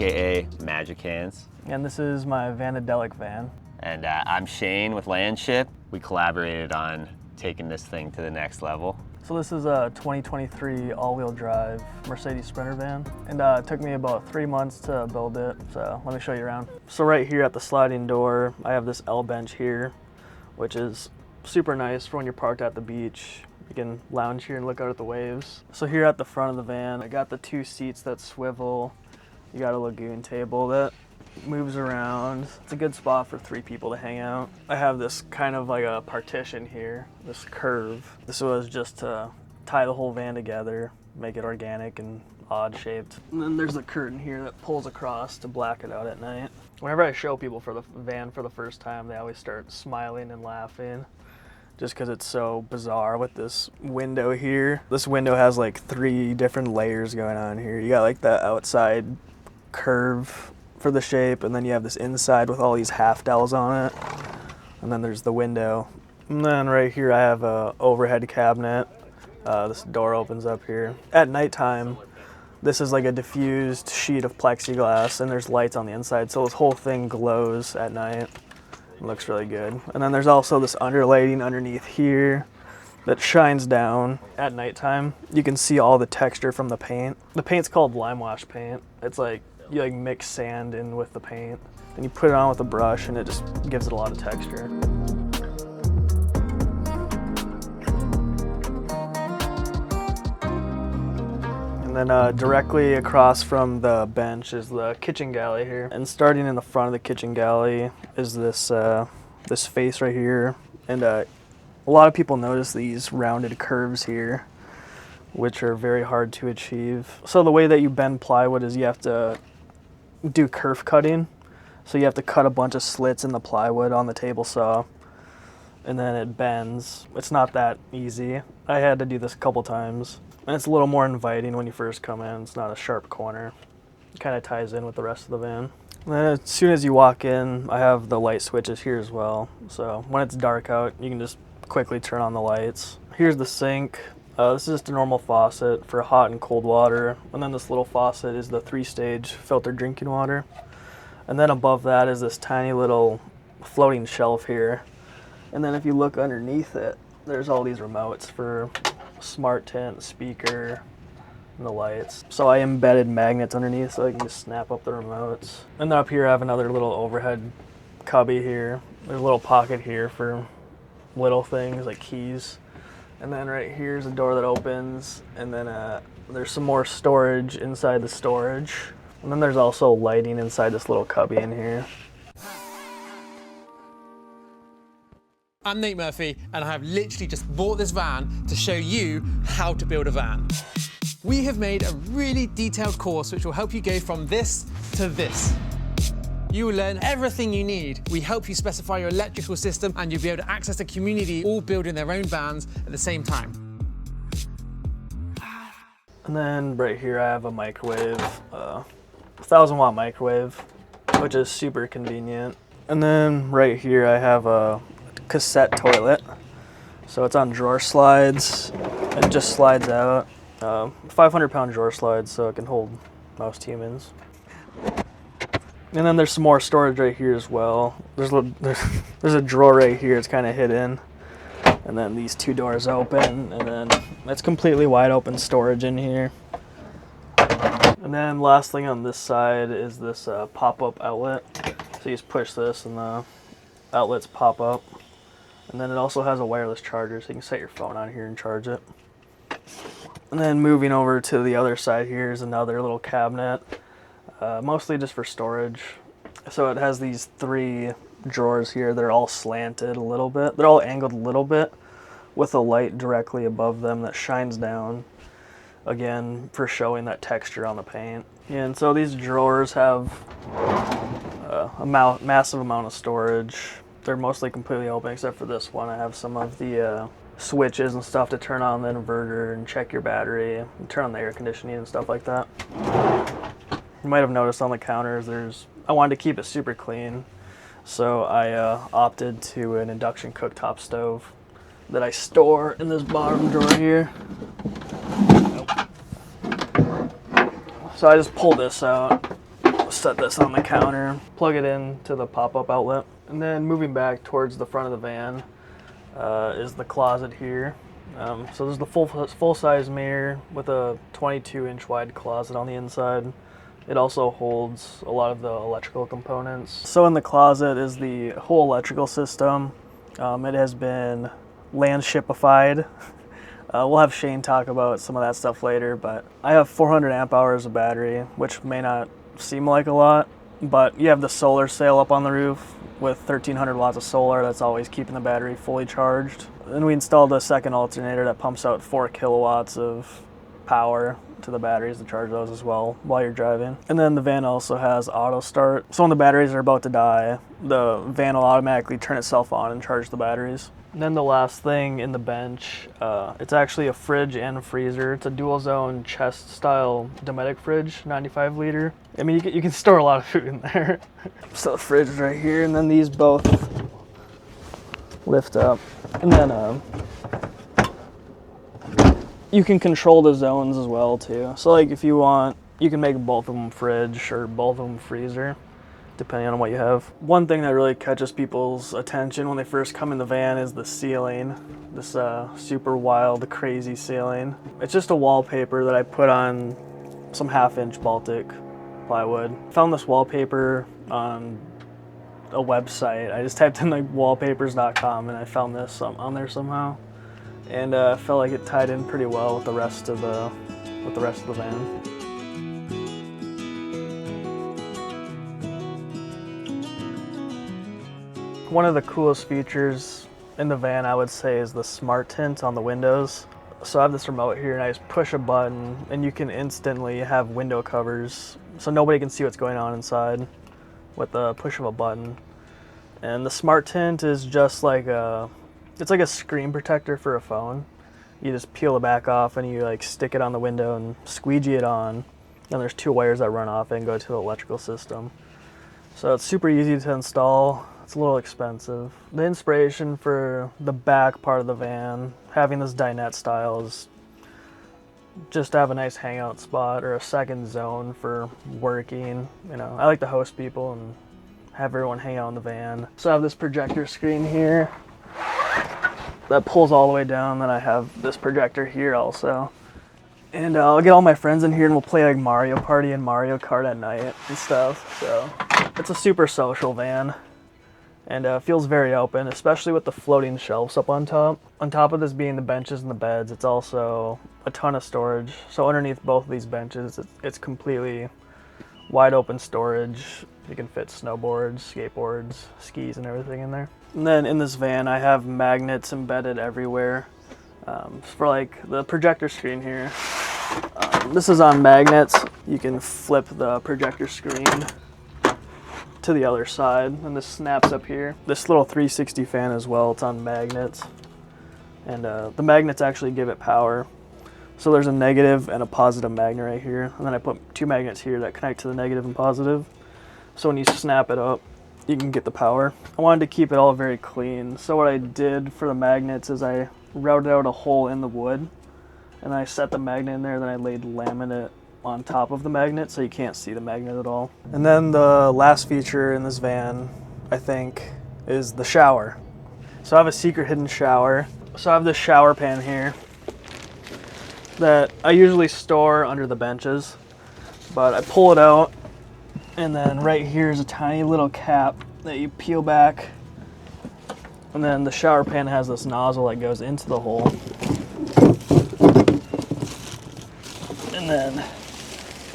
aka Magic Hands. And this is my Psychedelic van. And I'm Shane with Landship. We collaborated on taking this thing to the next level. So this is a 2023 all-wheel drive Mercedes Sprinter van. And it took me about 3 months to build it. So let me show you around. So right here at the sliding door, I have this L bench here, which is super nice for when you're parked at the beach. You can lounge here and look out at the waves. So here at the front of the van, I got the 2 seats that swivel. You got a lagoon table that moves around. It's a good spot for 3 people to hang out. I have this kind of like a partition here, this curve. This was just to tie the whole van together, make it organic and odd shaped. And then there's a curtain here that pulls across to black it out at night. Whenever I show people for the van for the first time, they always start smiling and laughing, just because it's so bizarre with this window here. This window has like 3 different layers going on here. You got like the outside curve for the shape, and then you have this inside with all these half dowels on it, and then there's the window. And then right here I have a overhead cabinet. This door opens up here. At nighttime, this is like a diffused sheet of plexiglass, and there's lights on the inside, so this whole thing glows at night. It looks really good. And then there's also this underlighting underneath here that shines down at nighttime. You can see all the texture from the paint. The paint's called lime wash paint. It's like you like mix sand in with the paint, and you put it on with a brush, and it just gives it a lot of texture. And then directly across from the bench is the kitchen galley here. And starting in the front of the kitchen galley is this this face right here. And a lot of people notice these rounded curves here, which are very hard to achieve. So the way that you bend plywood is you have to do kerf cutting. So you have to cut a bunch of slits in the plywood on the table saw, and then it bends. It's not that easy. I had to do this a couple times. And it's a little more inviting when you first come in. It's not a sharp corner. It kind of ties in with the rest of the van. And then as soon as you walk in, I have the light switches here as well. So when it's dark out, you can just quickly turn on the lights. Here's the sink. This is just a normal faucet for hot and cold water. And then this little faucet is the 3-stage filtered drinking water. And then above that is this tiny little floating shelf here. And then if you look underneath it, there's all these remotes for smart tent, speaker, and the lights. So I embedded magnets underneath so I can just snap up the remotes. And then up here I have another little overhead cubby here. There's a little pocket here for little things like keys. And then right here's a door that opens, and then there's some more storage inside the storage. And then there's also lighting inside this little cubby in here. I'm Nate Murphy, and I have literally just bought this van to show you how to build a van. We have made a really detailed course which will help you go from this to this. You will learn everything you need. We help you specify your electrical system, and you'll be able to access the community all building their own vans at the same time. And then right here I have a microwave, 1,000-watt microwave, which is super convenient. And then right here I have a cassette toilet. So it's on drawer slides. It just slides out. 500-pound drawer slides, so it can hold most humans. And then there's some more storage right here as well. There's a drawer right here. It's kind of hidden. And then these 2 doors open, and then it's completely wide open storage in here. And then last thing on this side is this pop-up outlet. So you just push this and the outlets pop up. And then it also has a wireless charger, so you can set your phone on here and charge it. And then moving over to the other side here is another little cabinet. Mostly just for storage. So it has these 3 drawers here. They're all slanted a little bit. They're all angled a little bit with a light directly above them that shines down, again, for showing that texture on the paint. Yeah, and so these drawers have a massive amount of storage. They're mostly completely open except for this one. I have some of the switches and stuff to turn on the inverter and check your battery and turn on the air conditioning and stuff like that. You might have noticed on the counters I wanted to keep it super clean, so I opted to an induction cooktop stove that I store in this bottom drawer here. So I just pull this out, set this on the counter, plug it in to the pop-up outlet. And then moving back towards the front of the van is the closet here. So there's the full-size mirror with a 22-inch wide closet on the inside. It also holds a lot of the electrical components. So in the closet is the whole electrical system. It has been Landshipified. We'll have Shane talk about some of that stuff later, but I have 400 amp hours of battery, which may not seem like a lot, but you have the solar sail up on the roof with 1,300 watts of solar. That's always keeping the battery fully charged. Then we installed a second alternator that pumps out 4 kilowatts of power to the batteries to charge those as well while you're driving. And then the van also has auto start. So when the batteries are about to die, the van will automatically turn itself on and charge the batteries. And then the last thing in the bench, it's actually a fridge and a freezer. It's a dual zone chest style Dometic fridge, 95 liter. I mean, you can store a lot of food in there. So the fridge is right here, and then these both lift up. And then you can control the zones as well too. So like if you want, you can make both of them fridge or both of them freezer, depending on what you have. One thing that really catches people's attention when they first come in the van is the ceiling. This super wild, crazy ceiling. It's just a wallpaper that I put on some 1/2-inch Baltic plywood. Found this wallpaper on a website. I just typed in like wallpapers.com and I found this on there somehow. And I felt like it tied in pretty well with the rest of the van. One of the coolest features in the van, I would say, is the smart tint on the windows. So I have this remote here and I just push a button and you can instantly have window covers so nobody can see what's going on inside with the push of a button. And the smart tint is just like it's like a screen protector for a phone. You just peel the back off and you like stick it on the window and squeegee it on. And there's 2 wires that run off and go to the electrical system. So it's super easy to install. It's a little expensive. The inspiration for the back part of the van, having this dinette style, is just to have a nice hangout spot or a second zone for working. You know, I like to host people and have everyone hang out in the van. So I have this projector screen here that pulls all the way down. Then I have this projector here also. And I'll get all my friends in here and we'll play like Mario Party and Mario Kart at night and stuff. So it's a super social van. And feels very open, especially with the floating shelves up on top. On top of this being the benches and the beds, it's also a ton of storage. So underneath both of these benches, it's completely wide open storage. You can fit snowboards, skateboards, skis, and everything in there. And then in this van, I have magnets embedded everywhere. For like the projector screen here, this is on magnets. You can flip the projector screen to the other side and this snaps up here. This little 360 fan as well, it's on magnets. And the magnets actually give it power. So there's a negative and a positive magnet right here. And then I put 2 magnets here that connect to the negative and positive. So when you snap it up, you can get the power. I wanted to keep it all very clean. So what I did for the magnets is I routed out a hole in the wood and I set the magnet in there, then I laid laminate on top of the magnet so you can't see the magnet at all. And then the last feature in this van, I think, is the shower. So I have a secret hidden shower. So I have this shower pan here that I usually store under the benches, but I pull it out and then right here is a tiny little cap that you peel back, and then the shower pan has this nozzle that goes into the hole. And then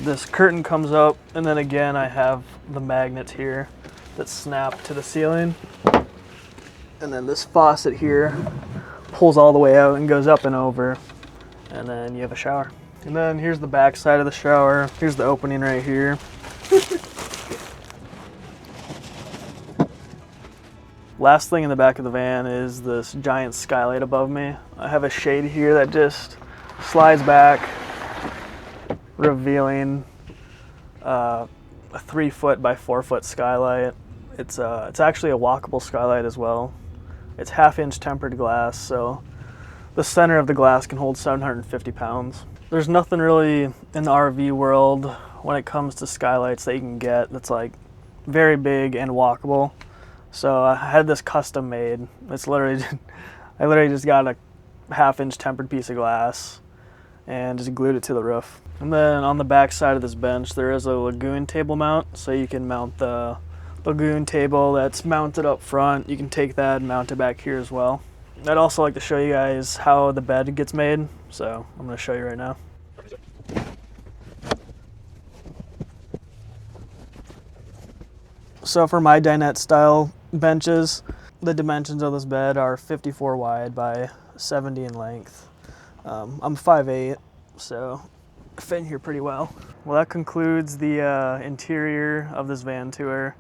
this curtain comes up, and then again I have the magnets here that snap to the ceiling. And then this faucet here pulls all the way out and goes up and over, and then you have a shower. And then here's the back side of the shower. Here's the opening right here. Last thing in the back of the van is this giant skylight above me. I have a shade here that just slides back, revealing a 3-foot by 4-foot skylight. It's actually a walkable skylight as well. It's 1/2-inch tempered glass, so the center of the glass can hold 750 pounds. There's nothing really in the RV world when it comes to skylights that you can get that's like very big and walkable. So I had this custom made. It's literally, I literally just got a 1/2-inch tempered piece of glass and just glued it to the roof. And then on the back side of this bench, there is a lagoon table mount. So you can mount the lagoon table that's mounted up front. You can take that and mount it back here as well. I'd also like to show you guys how the bed gets made. So I'm gonna show you right now. So for my dinette style benches, the dimensions of this bed are 54 wide by 70 in length. I'm 5'8", so I fit in here pretty well. Well, that concludes the interior of this van tour.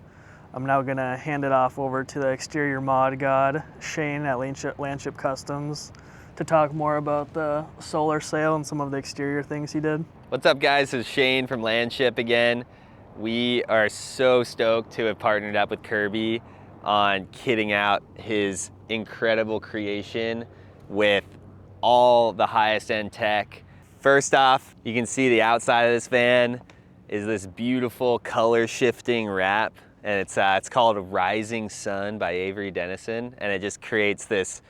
I'm now gonna hand it off over to the exterior mod god, Shane at Landship Customs, to talk more about the solar sail and some of the exterior things he did. What's up, guys? This is Shane from Landship again. We are so stoked to have partnered up with Kirby on kitting out his incredible creation with all the highest end tech. First off, you can see the outside of this van is this beautiful color shifting wrap, and it's called Rising Sun by Avery Dennison, and it just creates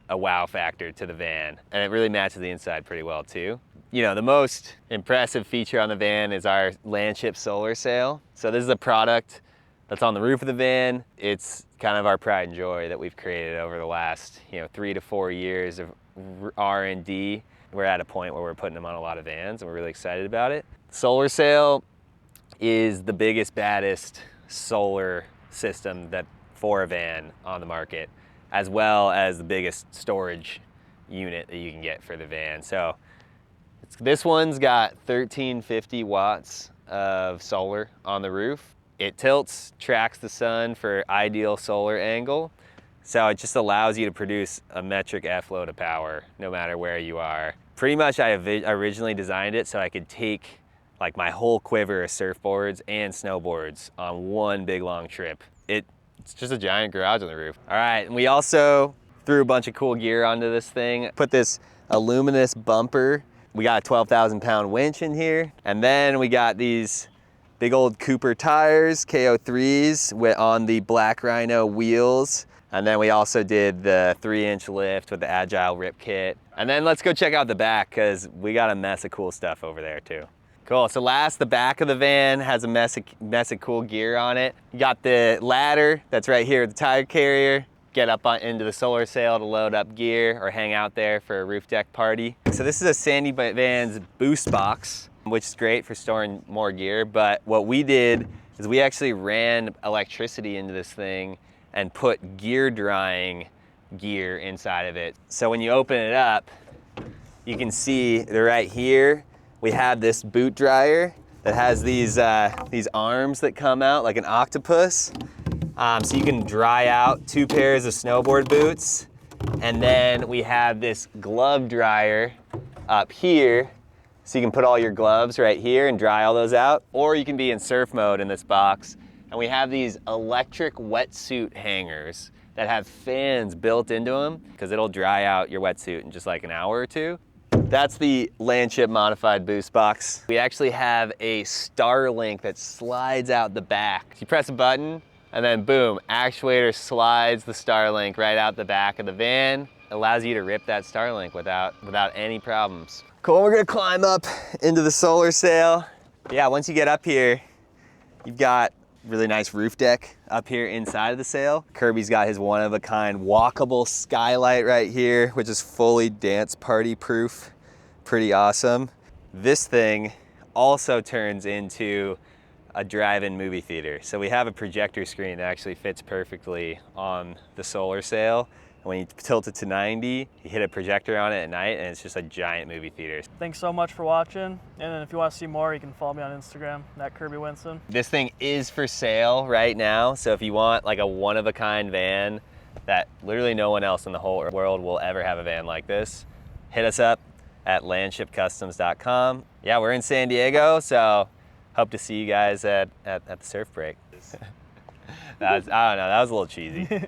a wow factor to the van, and it really matches the inside pretty well too. You know, the most impressive feature on the van is our Landship solar sail. So this is a product that's on the roof of the van. It's kind of our pride and joy that we've created over the last 3 to 4 years of R&D. We're at a point where we're putting them on a lot of vans, and we're really excited about it. Solar sail is the biggest, baddest solar system for a van on the market, as well as the biggest storage unit that you can get for the van. So this one's got 1350 watts of solar on the roof. It tilts, tracks the sun for ideal solar angle. So it just allows you to produce a metric F load of power no matter where you are. Pretty much I originally designed it so I could take like my whole quiver of surfboards and snowboards on one big long trip. It's just a giant garage on the roof. All right, and we also threw a bunch of cool gear onto this thing. Put this aluminous bumper. We got a 12,000 pound winch in here. And then we got these big old Cooper tires, KO3s on the Black Rhino wheels. And then we also did the 3-inch lift with the Agile rip kit. And then let's go check out the back, because we got a mess of cool stuff over there too. Cool, so last, the back of the van has a mess of cool gear on it. You got the ladder that's right here, the tire carrier. Get up into the solar sail to load up gear or hang out there for a roof deck party. So this is a Sandy Van's boost box, which is great for storing more gear. But what we did is we actually ran electricity into this thing and put gear drying gear inside of it. So when you open it up, you can see that right here, we have this boot dryer that has these arms that come out like an octopus. So you can dry out 2 pairs of snowboard boots. And then we have this glove dryer up here. So you can put all your gloves right here and dry all those out. Or you can be in surf mode in this box. And we have these electric wetsuit hangers that have fans built into them, because it'll dry out your wetsuit in just like an hour or 2. That's the Landship modified boost box. We actually have a Starlink that slides out the back. You press a button, and then boom, actuator slides the Starlink right out the back of the van. It allows you to rip that Starlink without any problems. Cool, we're gonna climb up into the solar sail. Yeah, once you get up here, you've got really nice roof deck up here inside of the sail. Kirby's got his one-of-a-kind walkable skylight right here, which is fully dance party proof. Pretty awesome. This thing also turns into a drive-in movie theater. So we have a projector screen that actually fits perfectly on the solar sail. And when you tilt it to 90, you hit a projector on it at night, and it's just a giant movie theater. Thanks so much for watching. And if you want to see more, you can follow me on Instagram, @KirbyWinston. This thing is for sale right now. So if you want like a one-of-a-kind van that literally no one else in the whole world will ever have a van like this, hit us up at landshipcustoms.com. Yeah, we're in San Diego, so hope to see you guys at the surf break. I don't know, that was a little cheesy.